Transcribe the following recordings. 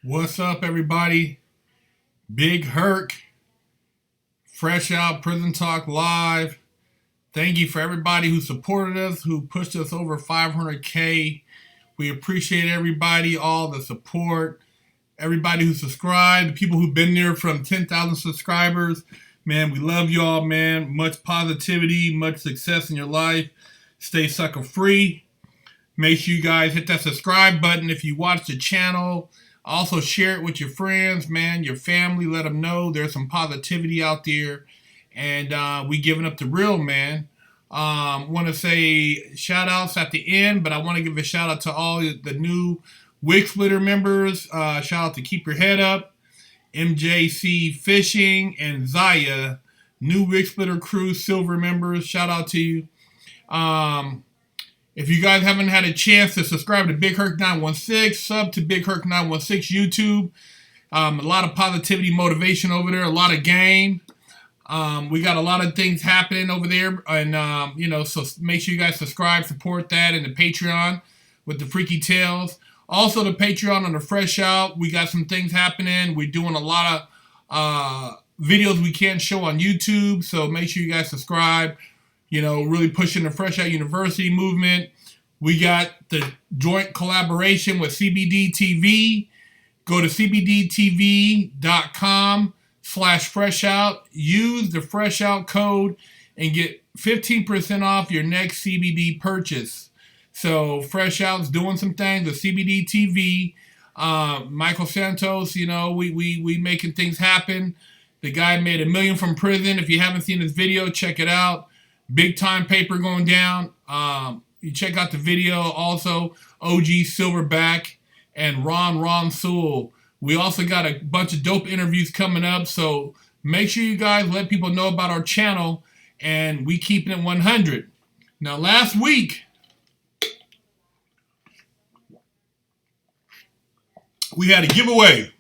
What's up, everybody? Big Herc, fresh out Prison Talk Live. Thank you for everybody who supported us, who pushed us over 500K. We appreciate everybody, all the support, everybody who subscribed, the people who've been there from 10,000 subscribers. Man, we love y'all, man. Much positivity, much success in your life. Stay sucker free. Make sure you guys hit that subscribe button if you watch the channel. Also share it with your friends, man, your family. Let them know there's some positivity out there. And we giving up the real, man. Want to say shout outs at the end, but I want to give a shout out to all the new Wig Splitter members. Shout out to Keep Your Head Up, MJC Fishing, and Zaya. New Wig Splitter crew, silver members. Shout out to you. If you guys haven't had a chance to subscribe to Big Herc 916, sub to Big Herc 916 YouTube. A lot of positivity, motivation over there, a lot of game. We got a lot of things happening over there, and so make sure you guys subscribe, support that, and the Patreon with the Freaky Tales. Also, the Patreon on the Fresh Out. We got some things happening. We're doing a lot of videos we can't show on YouTube, so make sure you guys subscribe. Really pushing the Fresh Out University movement. We got the joint collaboration with CBD TV. Go to cbdtv.com/freshout. Use the Fresh Out code and get 15% off your next CBD purchase. So Fresh Out's doing some things with CBD TV. Michael Santos, we making things happen. The guy made $1 million from prison. If you haven't seen his video, check it out. Big time paper going down. You check out the video. Also, OG Silverback and Ron Sewell. We also got a bunch of dope interviews coming up. So make sure you guys let people know about our channel. And we keeping it 100. Now, last week, we had a giveaway.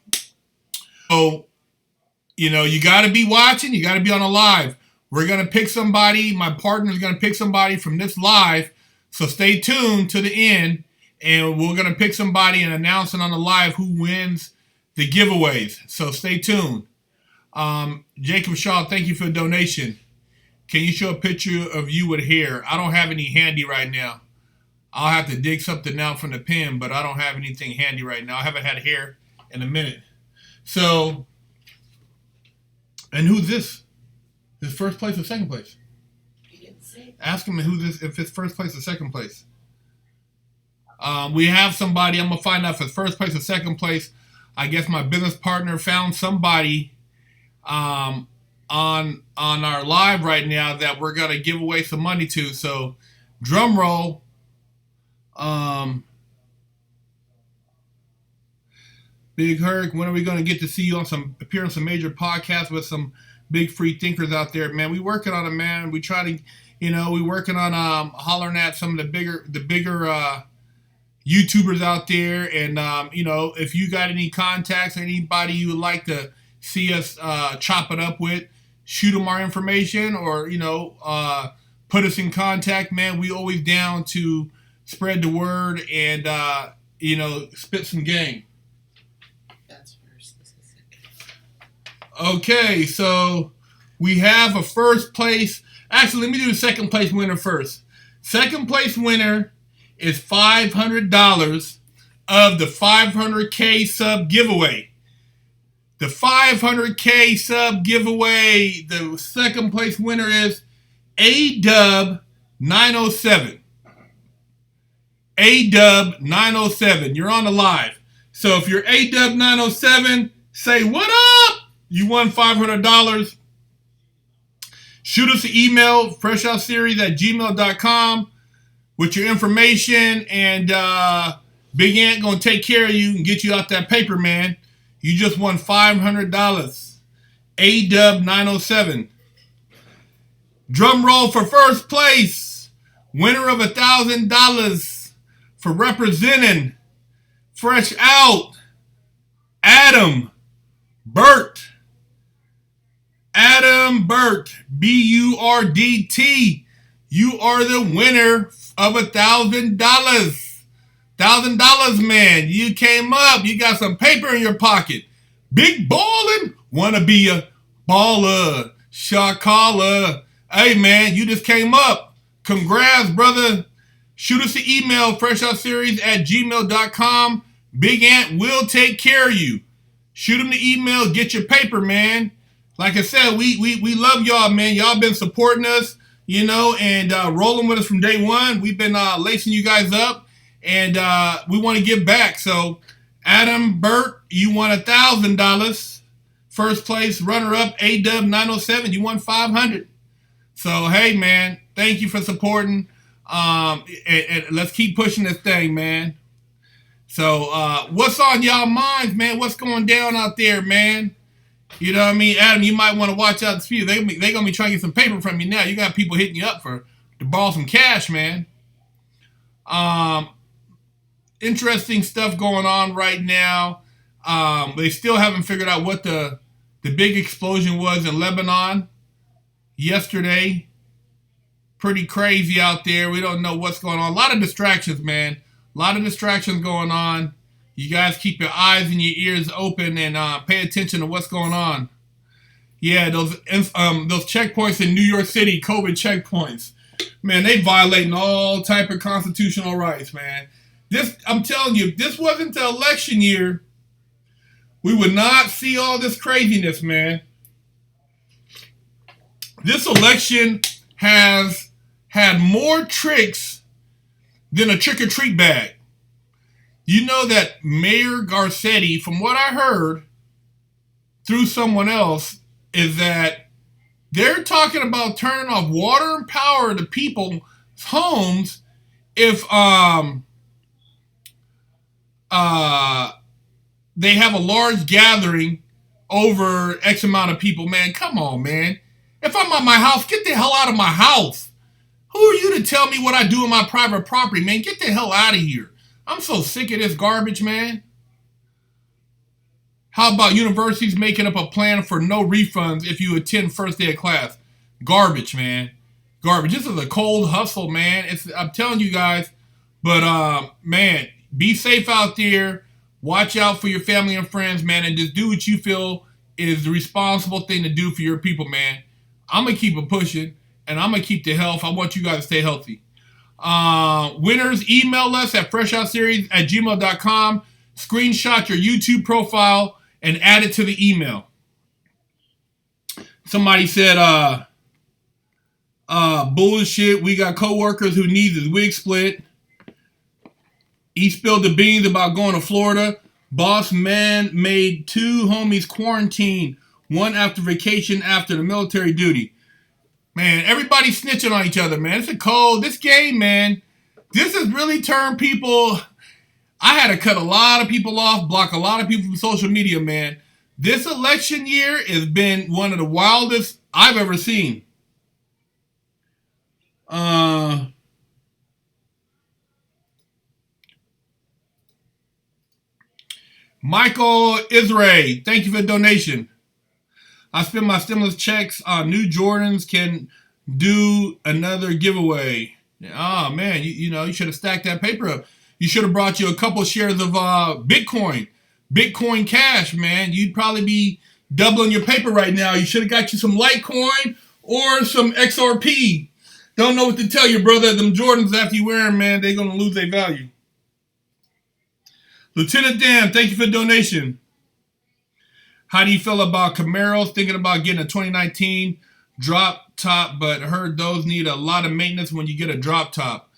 So, you got to be watching. You got to be on a live. We're going to pick somebody. My partner is going to pick somebody from this live. So stay tuned to the end. And we're going to pick somebody and announce it on the live who wins the giveaways. So stay tuned. Jacob Shaw, thank you for the donation. Can you show a picture of you with hair? I don't have any handy right now. I'll have to dig something out from the pen, but I don't have anything handy right now. I haven't had hair in a minute. So, and who's this? His first place or second place? Ask him if it's first place or second place. We have somebody. I'm gonna find out if it's first place or second place. I guess my business partner found somebody on our live right now that we're gonna give away some money to. So, drum roll. Big Herc, when are we gonna get to see you appear on some major podcasts with some big free thinkers out there, man? We working on it, man. We try to, we working on hollering at some of the bigger YouTubers out there, and if you got any contacts or anybody you would like to see us chop it up with, shoot them our information, or put us in contact, man. We always down to spread the word and spit some game. Okay, so we have a first place. Actually, let me do the second place winner first. Second place winner is $500 of the 500K sub giveaway. The 500K sub giveaway, the second place winner is ADub907. ADub907. You're on the live. So if you're ADub907, say what up? You won $500. Shoot us an email, freshoutseries@gmail.com with your information, and Big Ant going to take care of you and get you out that paper, man. You just won $500. ADub907. Drum roll for first place. Winner of $1,000 for representing Fresh Out. Adam Burt. Adam Burt, Burdt. You are the winner of $1,000. $1,000, man. You came up. You got some paper in your pocket. Big ballin'. Wanna be a baller. Shot caller. Hey, man, you just came up. Congrats, brother. Shoot us an email, freshoutseries@gmail.com. Big Ant will take care of you. Shoot him the email. Get your paper, man. Like I said, we love y'all, man. Y'all been supporting us, you know, and rolling with us from day one. We've been lacing you guys up, and we want to give back. So, Adam Burt, you won $1,000. First place runner-up, AW 907, you won $500. So, hey, man, thank you for supporting. And let's keep pushing this thing, man. So, what's on y'all minds, man? What's going down out there, man? You know what I mean? Adam, you might want to watch out the speed. They're going to be trying to get some paper from you now. You got people hitting you up to borrow some cash, man. Interesting stuff going on right now. They still haven't figured out what the big explosion was in Lebanon yesterday. Pretty crazy out there. We don't know what's going on. A lot of distractions, man. A lot of distractions going on. You guys keep your eyes and your ears open and pay attention to what's going on. Yeah, those checkpoints in New York City, COVID checkpoints. Man, they violating all type of constitutional rights, man. I'm telling you, if this wasn't the election year, we would not see all this craziness, man. This election has had more tricks than a trick-or-treat bag. You know that Mayor Garcetti, from what I heard through someone else, is that they're talking about turning off water and power to people's homes if they have a large gathering over X amount of people. Man, come on, man. If I'm at my house, get the hell out of my house. Who are you to tell me what I do in my private property, man? Get the hell out of here. I'm so sick of this garbage, man. How about universities making up a plan for no refunds if you attend first day of class? Garbage, man. Garbage. This is a cold hustle, man. I'm telling you guys. But, man, be safe out there. Watch out for your family and friends, man. And just do what you feel is the responsible thing to do for your people, man. I'm going to keep it pushing. And I'm going to keep the health. I want you guys to stay healthy. Winners, email us at freshoutseries@gmail.com. Screenshot your YouTube profile and add it to the email. Somebody said, bullshit. We got coworkers who need his wig split. He spilled the beans about going to Florida. Boss man made 2 homies quarantine. One after vacation after the military duty. Man, everybody's snitching on each other, man. This game, man. This has really turned people. I had to cut a lot of people off, block a lot of people from social media, man. This election year has been one of the wildest I've ever seen. Michael Israel, thank you for the donation. I spent my stimulus checks on new Jordans. Can do another giveaway. Oh, man, you should have stacked that paper up. You should have brought you a couple shares of Bitcoin. Bitcoin Cash, man. You'd probably be doubling your paper right now. You should have got you some Litecoin or some XRP. Don't know what to tell you, brother. Them Jordans, after you wear them, man, they're going to lose their value. Lieutenant Dan, thank you for the donation. How do you feel about Camaros? Thinking about getting a 2019 drop top, but heard those need a lot of maintenance when you get a drop top.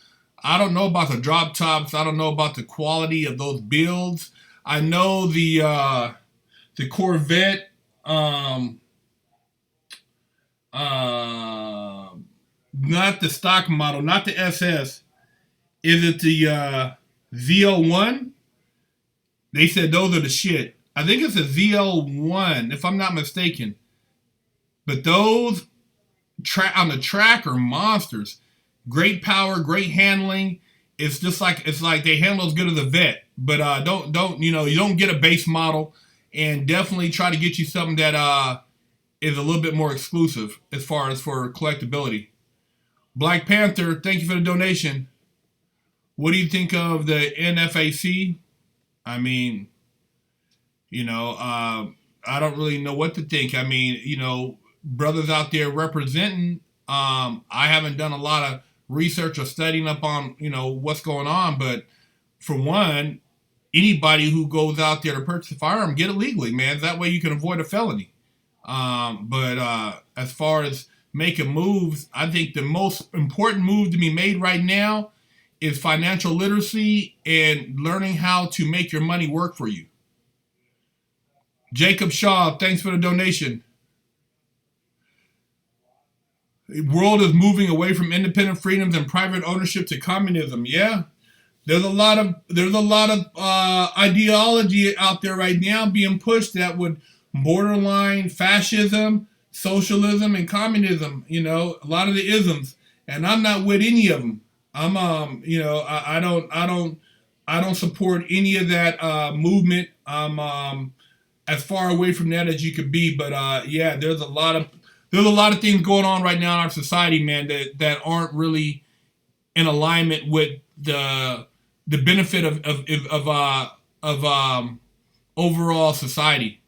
I don't know about the drop tops. I don't know about the quality of those builds. I know the Corvette, not the stock model, not the SS. Is it the ZL1? They said those are the shit. I think it's a ZL1, if I'm not mistaken. But those on the track are monsters. Great power, great handling. It's like they handle as good as a vet. But you don't get a base model, and definitely try to get you something that is a little bit more exclusive as far as for collectability. Black Panther, thank you for the donation. What do you think of the NFAC? I mean, I don't really know what to think. I mean, brothers out there representing. I haven't done a lot of research or studying up on, what's going on. But for one, anybody who goes out there to purchase a firearm, get it legally, man. That way you can avoid a felony. But as far as making moves, I think the most important move to be made right now is financial literacy and learning how to make your money work for you. Jacob Shaw, thanks for the donation. The world is moving away from independent freedoms and private ownership to communism. Yeah, there's a lot of ideology out there right now being pushed that would borderline fascism, socialism, and communism. A lot of the isms, and I'm not with any of them. I'm I don't support any of that movement. I'm as far away from that as you could be. But yeah, there's a lot of things going on right now in our society, man, that aren't really in alignment with the benefit of overall society.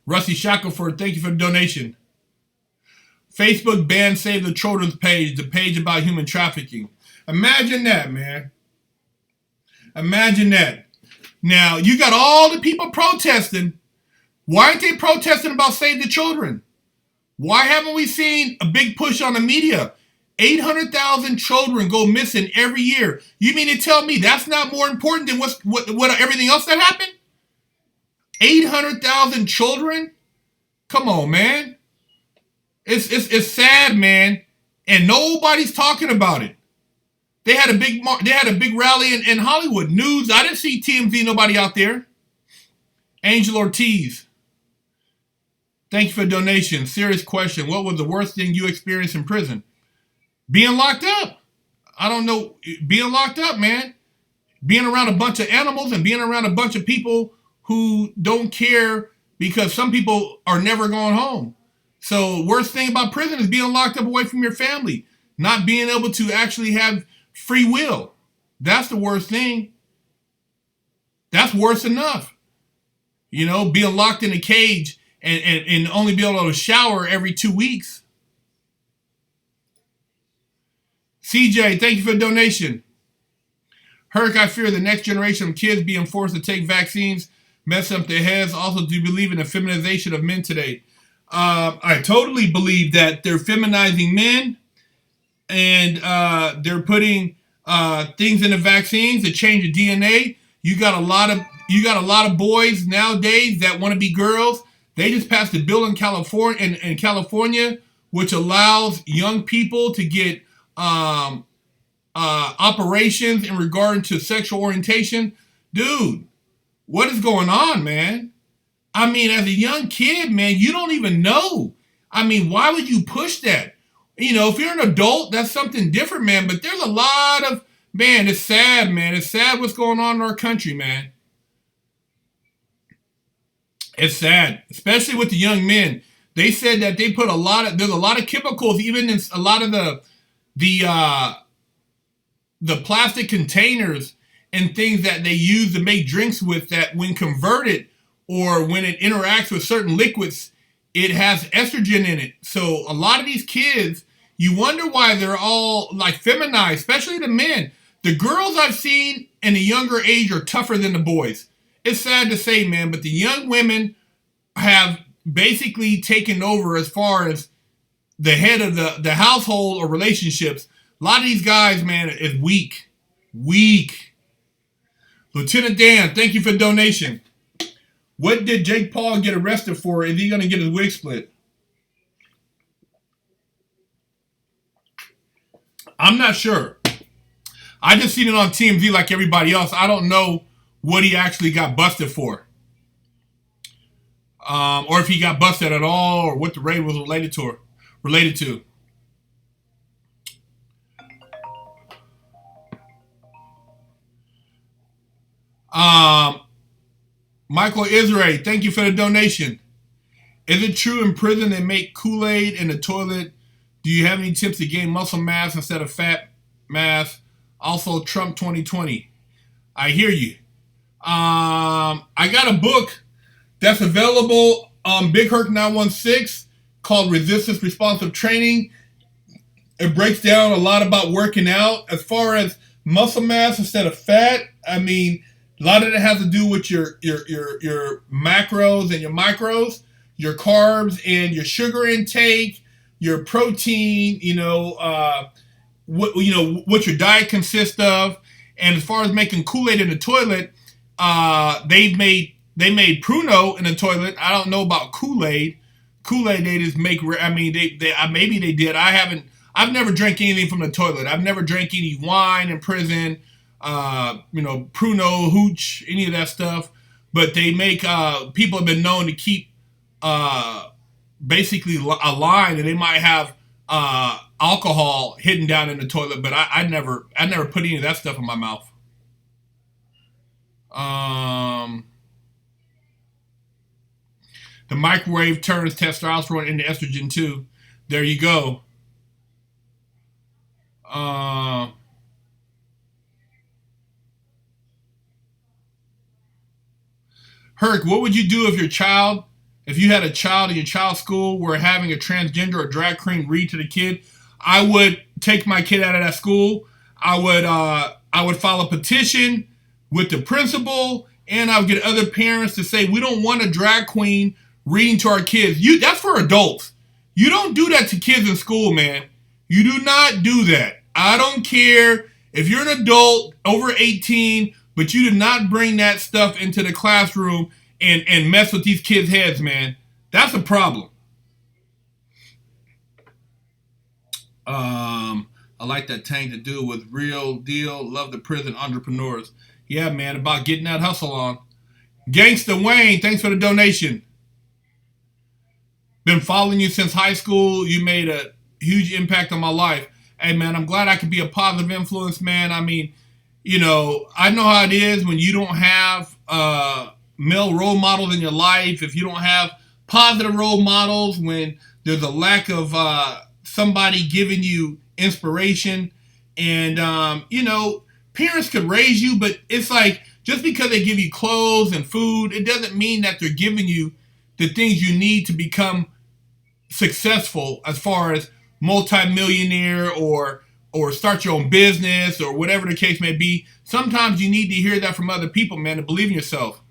Rusty Shackelford, thank you for the donation. Facebook banned Save the Children's page, the page about human trafficking. Imagine that, man. Imagine that. Now, you got all the people protesting. Why aren't they protesting about Save the Children? Why haven't we seen a big push on the media? 800,000 children go missing every year. You mean to tell me that's not more important than what everything else that happened? 800,000 children? Come on, man. It's sad, man, and nobody's talking about it. They had a big rally in Hollywood. News. I didn't see TMZ. Nobody out there. Angel Ortiz, thank you for the donation. Serious question. What was the worst thing you experienced in prison? Being locked up. I don't know. Being locked up, man. Being around a bunch of animals and being around a bunch of people who don't care because some people are never going home. So worst thing about prison is being locked up away from your family. Not being able to actually have free will. That's the worst thing. That's worse enough. Being locked in a cage and only be able to shower every 2 weeks. CJ, thank you for the donation. Herc, I fear the next generation of kids being forced to take vaccines mess up their heads. Also, do you believe in the feminization of men today? I totally believe that they're feminizing men and they're putting things in the vaccines to change the DNA. You got a lot of boys nowadays that want to be girls. They just passed a bill in California, which allows young people to get operations in regard to sexual orientation. Dude, what is going on, man? I mean, as a young kid, man, you don't even know. I mean, why would you push that? If you're an adult, that's something different, man. But there's a lot of, man, it's sad, man. It's sad what's going on in our country, man. It's sad, especially with the young men. They said that they put there's a lot of chemicals, even in a lot of the plastic containers and things that they use to make drinks with, that when converted or when it interacts with certain liquids, it has estrogen in it. So a lot of these kids, you wonder why they're all like feminized, especially the men. The girls I've seen in a younger age are tougher than the boys. It's sad to say, man, but the young women have basically taken over as far as the head of the household or relationships. A lot of these guys, man, is weak. Weak. Lieutenant Dan, thank you for the donation. What did Jake Paul get arrested for? Is he going to get his wig split? I'm not sure. I just seen it on TMZ like everybody else. I don't know what he actually got busted for. Or if he got busted at all, or what the raid was related to. Michael Israel, thank you for the donation. Is it true in prison they make Kool-Aid in the toilet? Do you have any tips to gain muscle mass instead of fat mass? Also, Trump 2020. I hear you. I got a book that's available on Big Herc 916 called Resistance Responsive Training. It breaks down a lot about working out as far as muscle mass instead of fat. I mean, a lot of it has to do with your macros and your micros, your carbs and your sugar intake, your protein. What your diet consists of, and as far as making Kool-Aid in the toilet, they made Pruno in the toilet. I don't know about Kool-Aid. Kool-Aid they just make. I mean, they maybe they did. I haven't. I've never drank anything from the toilet. I've never drank any wine in prison. Pruno, hooch, any of that stuff. But they make. People have been known to keep basically a line, and they might have alcohol hidden down in the toilet. But I never put any of that stuff in my mouth. The microwave turns testosterone into estrogen too. There you go. Herc, what would you do if you had a child in your child's school were having a transgender or drag queen read to the kid? I would take my kid out of that school. I would file a petition with the principal, and I would get other parents to say we don't want a drag queen reading to our kids. That's for adults. You don't do that to kids in school, man. You do not do that. I don't care if you're an adult over 18, but you do not bring that stuff into the classroom and mess with these kids' heads, man. That's a problem. I like that Tank to do with Real Deal. Love the prison entrepreneurs. Yeah, man, about getting that hustle on. Gangsta Wayne, thanks for the donation. Been following you since high school. You made a huge impact on my life. Hey, man, I'm glad I could be a positive influence, man. I mean, I know how it is when you don't have male role models in your life, if you don't have positive role models, when there's a lack of somebody giving you inspiration. And, parents could raise you, but it's like just because they give you clothes and food, it doesn't mean that they're giving you the things you need to become successful as far as multimillionaire or start your own business or whatever the case may be. Sometimes you need to hear that from other people, man, to believe in yourself.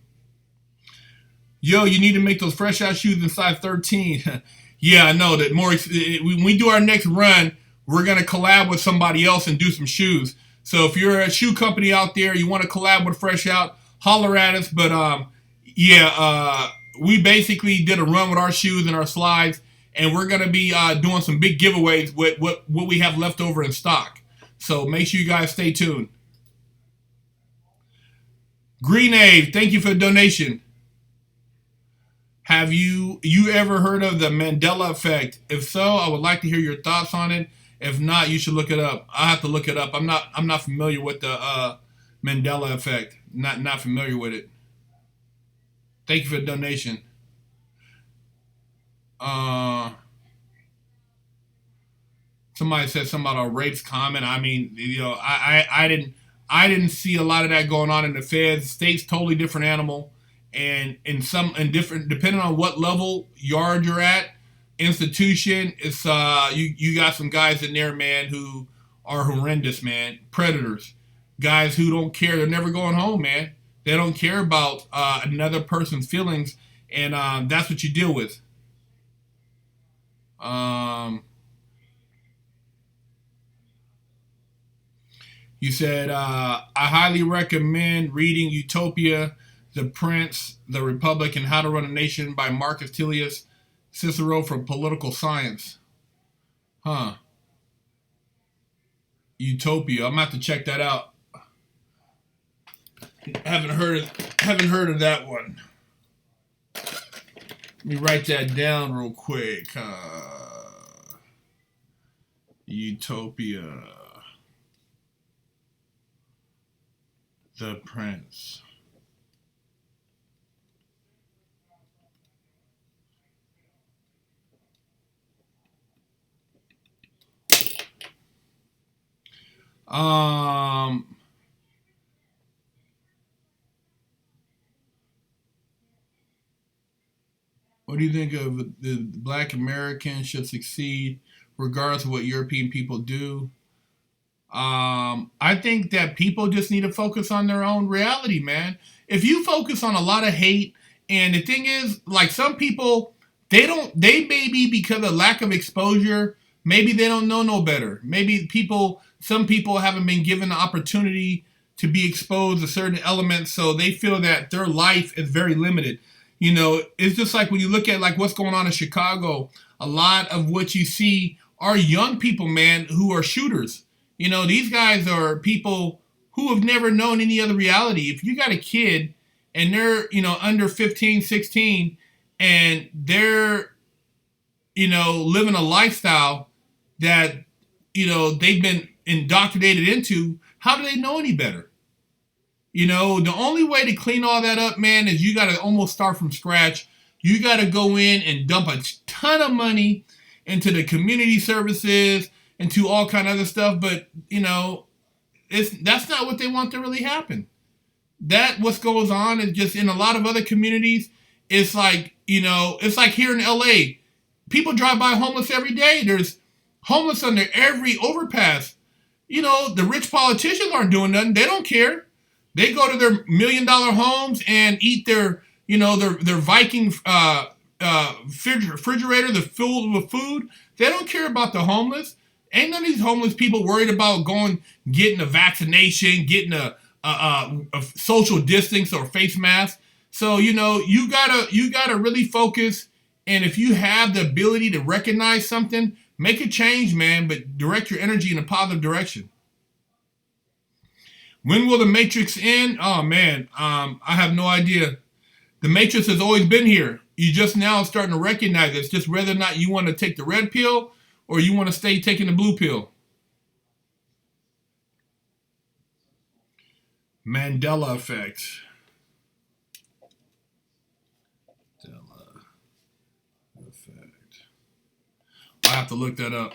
Yo, you need to make those fresh out shoes in size 13. Yeah, I know that when we do our next run, we're going to collab with somebody else and do some shoes. So if you're a shoe company out there, you want to collab with Fresh Out, holler at us. But we basically did a run with our shoes and our slides, and we're going to be doing some big giveaways with what we have left over in stock. So make sure you guys stay tuned. Green Ave, thank you for the donation. Have you ever heard of the Mandela effect? If so, I would like to hear your thoughts on it. If not, you should look it up. I have to look it up. I'm not familiar with the Mandela effect. Not familiar with it. Thank you for the donation. Somebody said something about a rapes comment. I mean, I didn't see a lot of that going on in the feds. State's totally different animal, and different depending on what level yard you're at, institution. It's you got some guys in there, man, who are horrendous, man. Predators, guys who don't care. They're never going home, man. They don't care about another person's feelings, and that's what you deal with. You said, I highly recommend reading Utopia, The Prince, The Republic, and How to Run a Nation by Marcus Tullius Cicero for Political Science. Huh. Utopia. I'm going to have to check that out. Haven't heard of that one. Let me write that down real quick. Utopia. The Prince. Um, what do you think of the Black Americans should succeed regardless of what European people do? I think that people just need to focus on their own reality, man. If you focus on a lot of hate, and the thing is, like some people, they maybe because of lack of exposure, maybe they don't know no better. Maybe some people haven't been given the opportunity to be exposed to certain elements, so they feel that their life is very limited. It's just like when you look at like what's going on in Chicago, a lot of what you see are young people, man, who are shooters. These guys are people who have never known any other reality. If you got a kid and they're, under 15, 16, and they're, living a lifestyle that, they've been indoctrinated into, how do they know any better? The only way to clean all that up, man, is you got to almost start from scratch. You got to go in and dump a ton of money into the community services, into all kind of other stuff. But, that's not what they want to really happen. That what goes on is just in a lot of other communities. It's like, it's like here in LA. People drive by homeless every day. There's homeless under every overpass. The rich politicians aren't doing nothing. They don't care. They go to their $1 million homes and eat their Viking refrigerator that's filled with food. They don't care about the homeless. Ain't none of these homeless people worried about getting a vaccination, getting a social distance or face mask. So you gotta really focus. And if you have the ability to recognize something, make a change, man. But direct your energy in a positive direction. When will the Matrix end? Oh man, I have no idea. The Matrix has always been here. You just now starting to recognize it. It's just whether or not you want to take the red pill or you want to stay taking the blue pill. Mandela effect. Mandela effect. I have to look that up.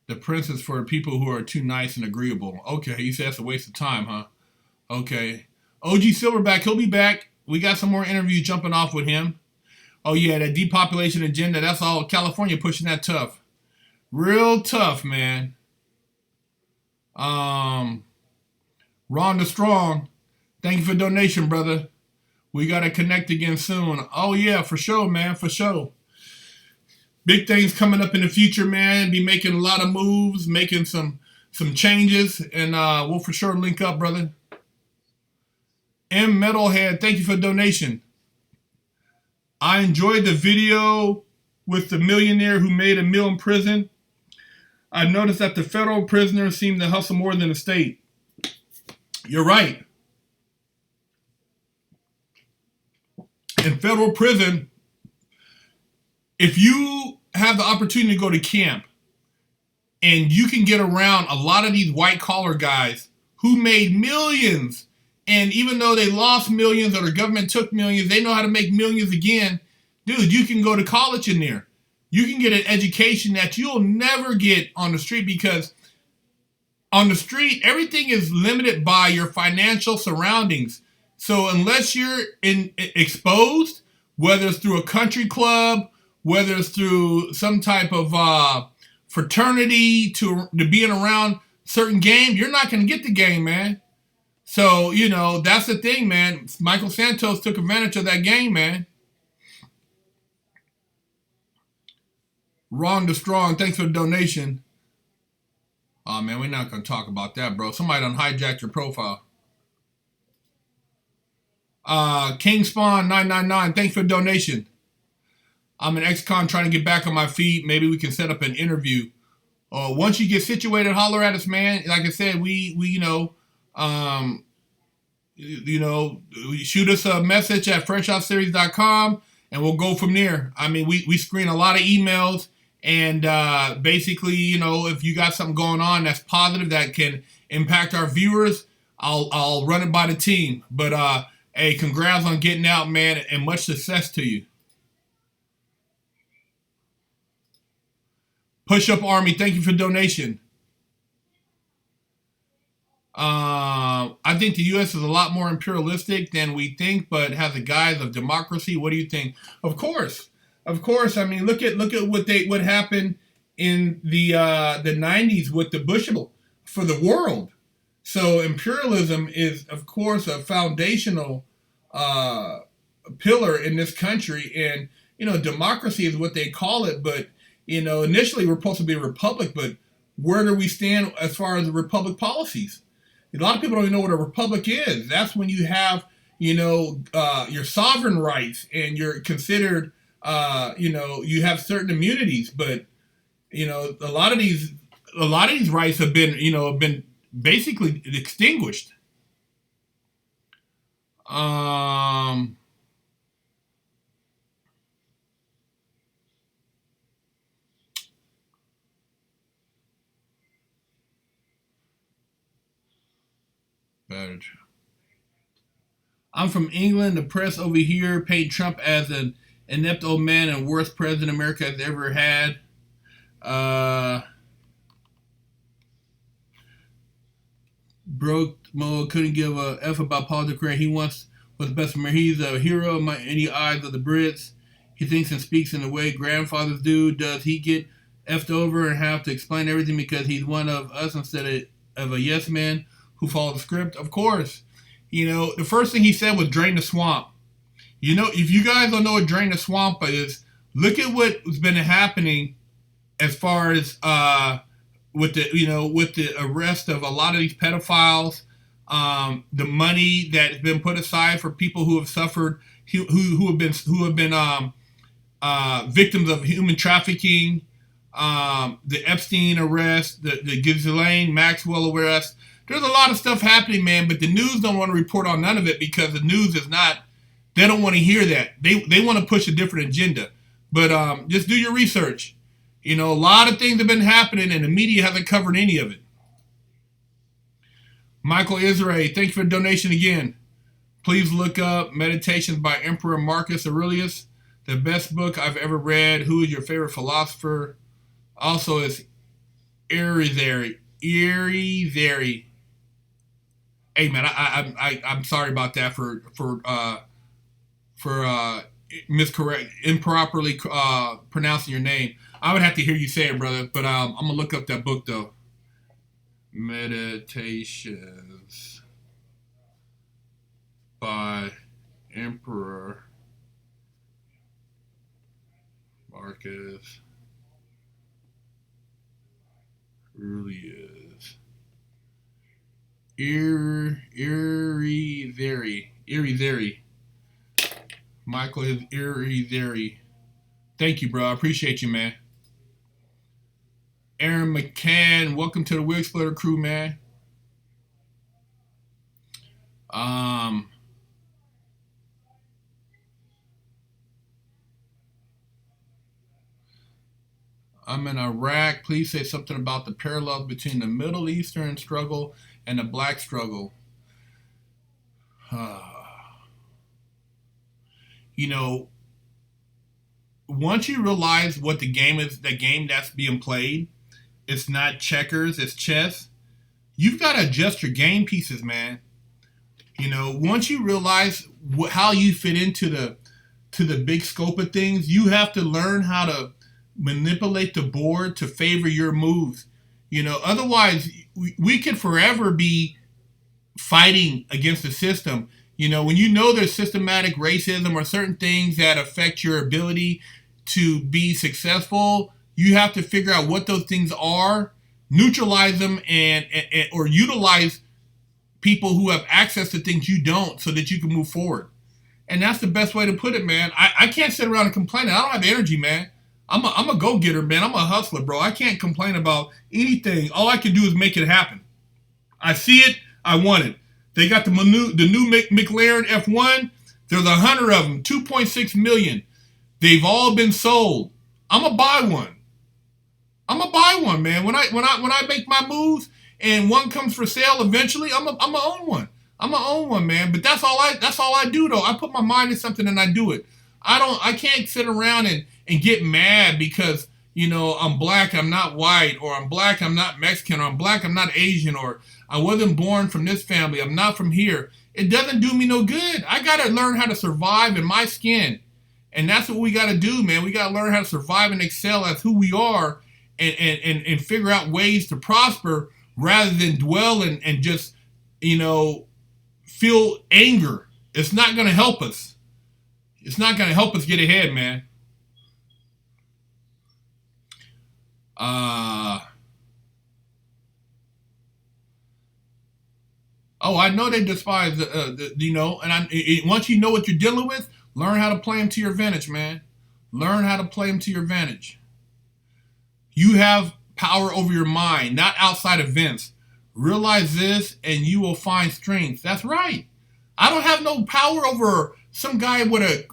The prince is for people who are too nice and agreeable. Okay, he said that's a waste of time, huh? Okay. OG Silverback, he'll be back. We got some more interviews jumping off with him. Oh yeah, that depopulation agenda, that's all California pushing that tough. Real tough, man. Ron the Strong, thank you for donation, brother. We got to connect again soon. Oh yeah, for sure, man, for sure. Big things coming up in the future, man. Be making a lot of moves, making some changes, and we'll for sure link up, brother. M Metalhead, thank you for the donation. I enjoyed the video with the millionaire who made a meal in prison. I noticed that the federal prisoners seem to hustle more than the state. You're right. In federal prison, if you have the opportunity to go to camp and you can get around a lot of these white collar guys who made millions, and even though they lost millions or the government took millions, they know how to make millions again. Dude, you can go to college in there. You can get an education that you'll never get on the street, because on the street, everything is limited by your financial surroundings. So unless you're exposed, whether it's through a country club, whether it's through some type of fraternity to being around certain game, you're not going to get the game, man. So, that's the thing, man. Michael Santos took advantage of that game, man. Ron the Strong, thanks for the donation. Oh, man, we're not going to talk about that, bro. Somebody done hijacked your profile. King Spawn 999, thanks for the donation. I'm an ex-con trying to get back on my feet. Maybe we can set up an interview. Once you get situated, holler at us, man. Like I said, we shoot us a message at freshoutseries.com and we'll go from there. I mean, we screen a lot of emails, and basically, if you got something going on that's positive that can impact our viewers, I'll run it by the team. But hey, congrats on getting out, man, and much success to you. Push Up Army, thank you for the donation. I think the U.S. is a lot more imperialistic than we think, but has a guise of democracy. What do you think? Of course. I mean, look at what happened in the 90s with the Bush for the world. So imperialism is, of course, a foundational pillar in this country, and democracy is what they call it. But initially we're supposed to be a republic, but where do we stand as far as the republic policies? A lot of people don't even know what a republic is. That's when you have, your sovereign rights and you're considered, you have certain immunities. But, a lot of these rights have been basically extinguished. I'm from England. The press over here paint Trump as an inept old man and worst president America has ever had. Broke Mo couldn't give a F about politics career. He wants what's best for America. He's a hero in the eyes of the Brits. He thinks and speaks in the way grandfathers do. Does he get effed over and have to explain everything because he's one of us instead of a yes man who followed the script? Of course. The first thing he said was drain the swamp. If you guys don't know what drain the swamp is, look at what's been happening as far as with the arrest of a lot of these pedophiles, the money that's been put aside for people who have suffered, who have been victims of human trafficking, the Epstein arrest, the Ghislaine Maxwell arrest. There's a lot of stuff happening, man, but the news don't want to report on none of it because the news is not, they don't want to hear that. They want to push a different agenda. But just do your research. A lot of things have been happening and the media hasn't covered any of it. Michael Israel, thank you for the donation again. Please look up Meditations by Emperor Marcus Aurelius, the best book I've ever read. Who is your favorite philosopher? Also, it's Erizari. Hey man, I'm sorry about that for improperly pronouncing your name. I would have to hear you say it, brother. But I'm gonna look up that book though. Meditations by Emperor Marcus Aurelius. Erizari. Michael is Erizari. Thank you, bro. I appreciate you, man. Aaron McCann, welcome to the Wig Splitter crew, man. I'm in Iraq. Please say something about the parallels between the Middle Eastern struggle and the black struggle. Once you realize what the game is, the game that's being played, it's not checkers, it's chess. You've got to adjust your game pieces, man. Once you realize how you fit into the big scope of things, you have to learn how to manipulate the board to favor your moves. Otherwise we could forever be fighting against the system. When there's systematic racism or certain things that affect your ability to be successful, you have to figure out what those things are, neutralize them, and or utilize people who have access to things you don't so that you can move forward. And that's the best way to put it, man. I can't sit around and complain. I don't have energy, man. I'm a go-getter, man. I'm a hustler, bro. I can't complain about anything. All I can do is make it happen. I see it. I want it. They got the new McLaren F1. There's 100 of them, 2.6 million. They've all been sold. I'm gonna buy one. Man. When I make my moves and one comes for sale eventually, I'm gonna own one. I'm gonna own one, man. But that's all I do though. I put my mind to something and I do it. I can't sit around and get mad because I'm black, I'm not white, or I'm black, I'm not Mexican, or I'm black, I'm not Asian, or I wasn't born from this family, I'm not from here. It doesn't do me no good. I got to learn how to survive in my skin. And that's what we got to do, man. We got to learn how to survive and excel as who we are, and figure out ways to prosper rather than dwell and just, feel anger. It's not going to help us. It's not going to help us get ahead, man. Oh, I know they despise once you know what you're dealing with, learn how to play them to your advantage, man. Learn how to play them to your advantage. You have power over your mind, not outside events. Realize this and you will find strength. That's right. I don't have no power over some guy with a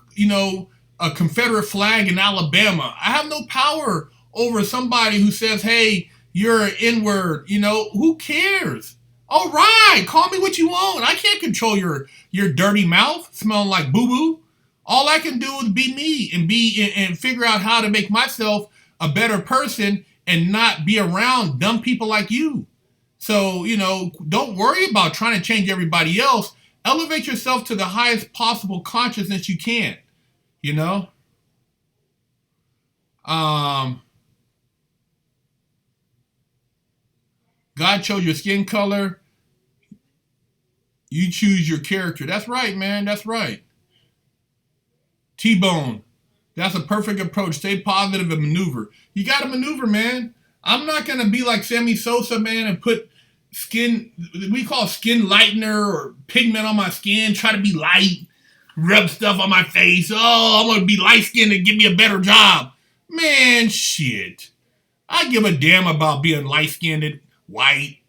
Confederate flag in Alabama. I have no power over somebody who says, hey, you're an N-word. Who cares? All right, call me what you want. I can't control your dirty mouth smelling like boo-boo. All I can do is be me and figure out how to make myself a better person and not be around dumb people like you. So, don't worry about trying to change everybody else. Elevate yourself to the highest possible consciousness you can, God chose your skin color. You choose your character. That's right, man. That's right. T-Bone. That's a perfect approach. Stay positive and maneuver. You got to maneuver, man. I'm not going to be like Sammy Sosa, man, and put we call skin lightener or pigment on my skin, try to be light, rub stuff on my face. Oh, I'm going to be light-skinned and give me a better job. Man, shit. I give a damn about being light-skinned, white,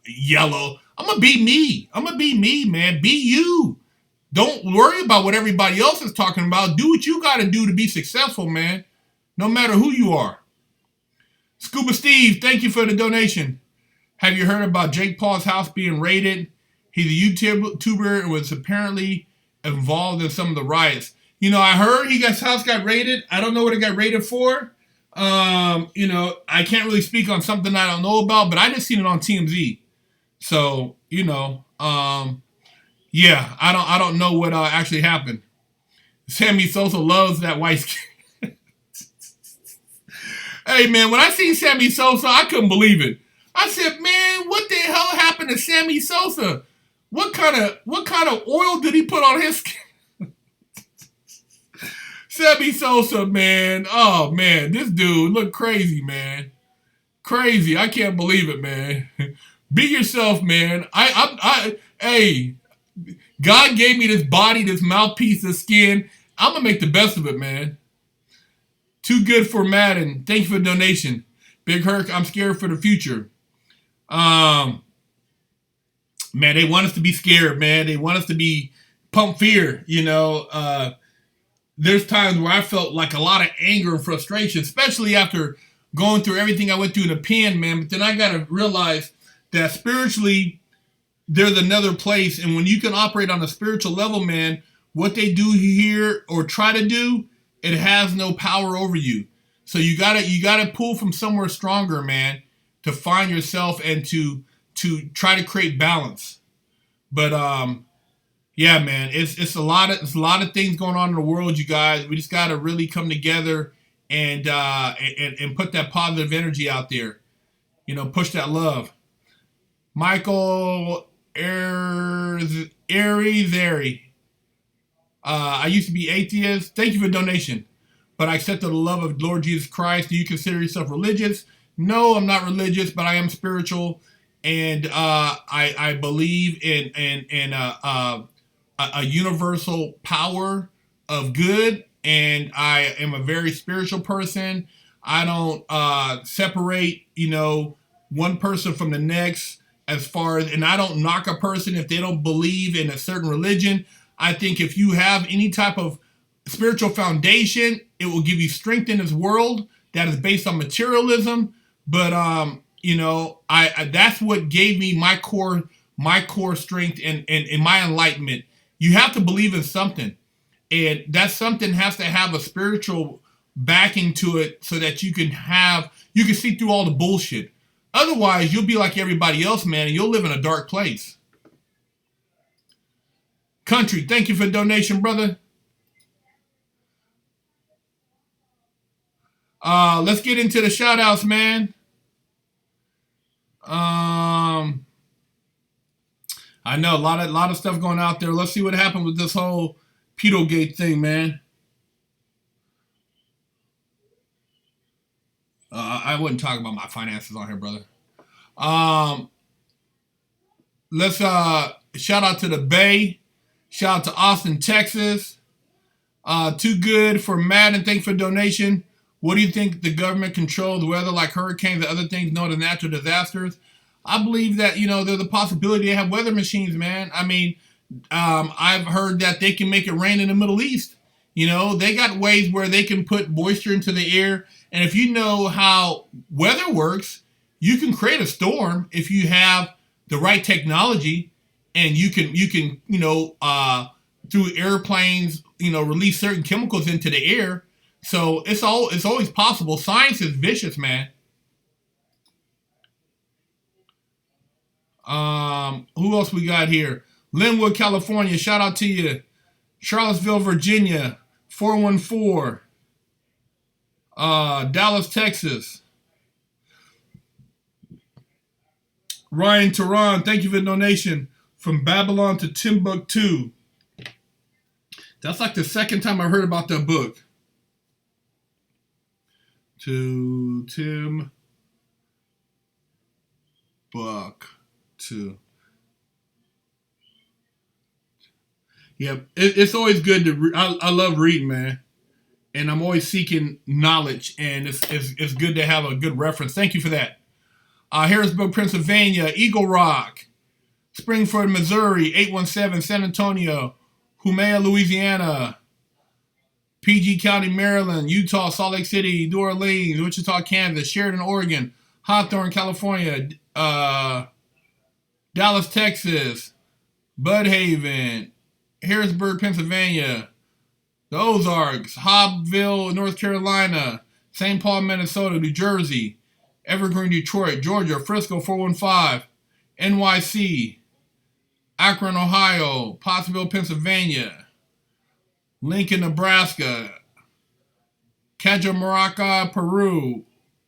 yellow. I'm going to be me. I'm going to be me, man. Be you. Don't worry about what everybody else is talking about. Do what you got to do to be successful, man. No matter who you are. Scuba Steve, thank you for the donation. Have you heard about Jake Paul's house being raided? He's a YouTuber and was apparently involved in some of the riots. I heard his house got raided. I don't know what it got raided for. I can't really speak on something I don't know about, but I just seen it on TMZ. So, yeah, I don't know what actually happened. Sammy Sosa loves that white skin. Hey, man, when I seen Sammy Sosa, I couldn't believe it. I said, man, what the hell happened to Sammy Sosa? What kind of oil did he put on his skin? Sammy Sosa, man. Oh, man, this dude looked crazy, man. Crazy. I can't believe it, man. Be yourself, man. Hey, God gave me this body, this mouthpiece, this skin. I'm going to make the best of it, man. Too good for Madden. Thank you for the donation. Big Herc, I'm scared for the future. Man, they want us to be scared, man. They want us to be pump fear, There's times where I felt like a lot of anger and frustration, especially after going through everything I went through in the pen, man. But then I got to realize that spiritually, there's another place. And when you can operate on a spiritual level, man, what they do here or try to do, it has no power over you. So you gotta pull from somewhere stronger, man, to find yourself and to try to create balance. But yeah, man, it's a lot of things going on in the world, you guys. We just gotta really come together and put that positive energy out there. Push that love. Michael Arizari. I used to be atheist. Thank you for the donation. But I accepted the love of Lord Jesus Christ. Do you consider yourself religious? No, I'm not religious, but I am spiritual. And I believe in a universal power of good. And I am a very spiritual person. I don't separate, one person from the next as far as, and I don't knock a person if they don't believe in a certain religion. I think if you have any type of spiritual foundation, it will give you strength in this world that is based on materialism. But I that's what gave me my core strength and my enlightenment. You have to believe in something, and that something has to have a spiritual backing to it so that you can see through all the bullshit. Otherwise, you'll be like everybody else, man, and you'll live in a dark place. Country, thank you for the donation, brother. Let's get into the shout outs, man. I know a lot of stuff going out there. Let's see what happened with this whole Pedogate thing, man. I wouldn't talk about my finances on here, brother. Let's shout out to the Bay. Shout out to Austin, Texas. Too good for Madden. Thanks for donation. What do you think the government controls the weather like hurricanes and other things known as natural disasters? I believe that, there's a possibility to have weather machines, man. I mean, I've heard that they can make it rain in the Middle East. They got ways where they can put moisture into the air. And if you know how weather works, you can create a storm if you have the right technology, and you can through airplanes, release certain chemicals into the air. So it's always possible. Science is vicious, man. Who else we got here? Linwood, California. Shout out to you. Charlottesville, Virginia. 414. Dallas, Texas. Ryan Tehran, thank you for the donation. From Babylon to Timbuktu. That's like the second time I heard about that book. To Timbuktu. Yeah, it's always good to read. I love reading, man. And I'm always seeking knowledge, and it's good to have a good reference. Thank you for that. Harrisburg, Pennsylvania, Eagle Rock, Springford, Missouri, 817, San Antonio, Humea, Louisiana, PG County, Maryland, Utah, Salt Lake City, New Orleans, Wichita, Kansas, Sheridan, Oregon, Hawthorne, California, Dallas, Texas, Budhaven, Harrisburg, Pennsylvania, the Ozarks, Hobbville, North Carolina, St. Paul, Minnesota, New Jersey, Evergreen, Detroit, Georgia, Frisco, 415, NYC, Akron, Ohio, Pottsville, Pennsylvania, Lincoln, Nebraska, Cajamarca, Peru,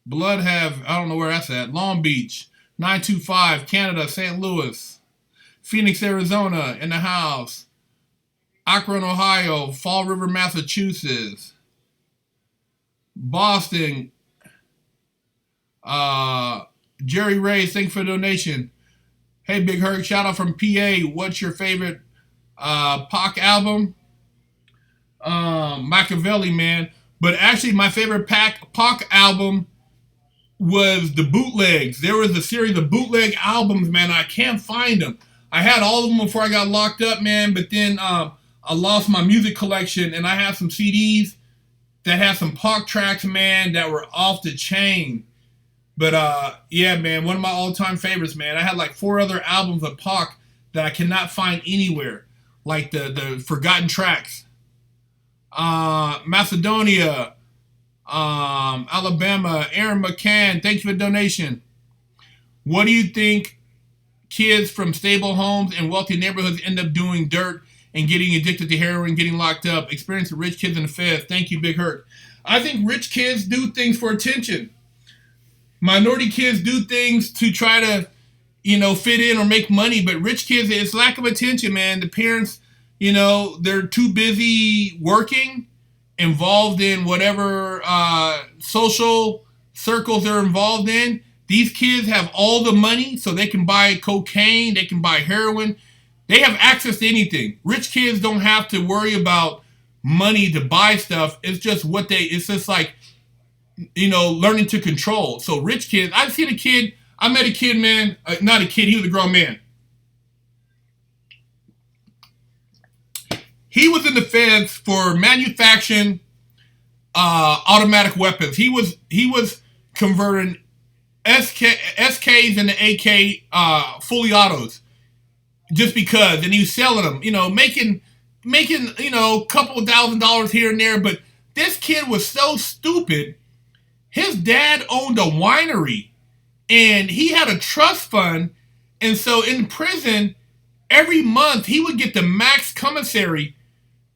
Bloodhaven, I don't know where that's at, Long Beach, 925, Canada, St. Louis, Phoenix, Arizona, in the house, Akron, Ohio, Fall River, Massachusetts, Boston, Jerry Ray, thanks for the donation. Hey, Big Herc, shout out from PA. What's your favorite Pac album? Machiavelli, man. But actually, my favorite Pac album was the bootlegs. There was a series of bootleg albums, man. I can't find them. I had all of them before I got locked up, man. But then I lost my music collection, and I had some CDs that had some Pac tracks, man, that were off the chain. But yeah, man, one of my all-time favorites, man. I had like 4 other albums of Pac that I cannot find anywhere, like the forgotten tracks. Macedonia, Alabama, Aaron McCann, thank you for the donation. What do you think kids from stable homes and wealthy neighborhoods end up doing dirt and getting addicted to heroin, getting locked up? Experience of rich kids in the Fed. Thank you, Big Herc. I think rich kids do things for attention. Minority kids do things to try to, fit in or make money. But rich kids, it's lack of attention, man. The parents, they're too busy working, involved in whatever social circles they're involved in. These kids have all the money, so they can buy cocaine, they can buy heroin. They have access to anything. Rich kids don't have to worry about money to buy stuff. It's just it's just like, learning to control. So rich kids, I met a kid, man, not a kid, he was a grown man. He was in the feds for manufacturing automatic weapons. He was converting SKs into AK fully autos just because, and he was selling them, making a couple of $1,000s here and there, but This kid was so stupid. His dad owned a winery, and he had a trust fund. And so in prison, every month he would get the max commissary.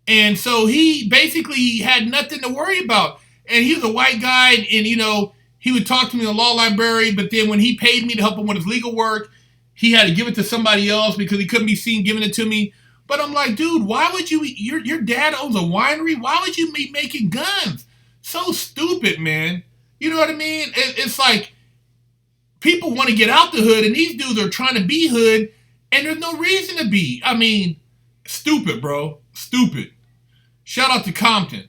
And so he basically had nothing to worry about. And he was a white guy, and he would talk to me in the law library, but then when he paid me to help him with his legal work, he had to give it to somebody else because he couldn't be seen giving it to me. But I'm like, dude, why would you, your dad owns a winery, why would you be making guns? So stupid, man. You know what I mean? It's like people want to get out the hood, and these dudes are trying to be hood, and there's no reason to be. I mean, stupid, bro. Stupid. Shout out to Compton,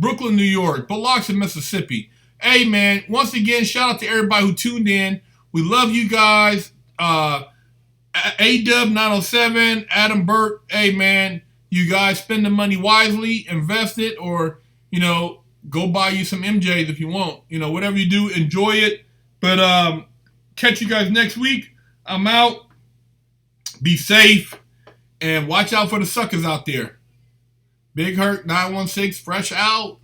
Brooklyn, New York, Biloxi, Mississippi. Hey, man, once again, shout out to everybody who tuned in. We love you guys. AW907, Adam Burt. Hey, man, you guys spend the money wisely, invest it, or, go buy you some MJs if you want. Whatever you do, enjoy it. But catch you guys next week. I'm out. Be safe. And watch out for the suckers out there. Big Herc 916, fresh out.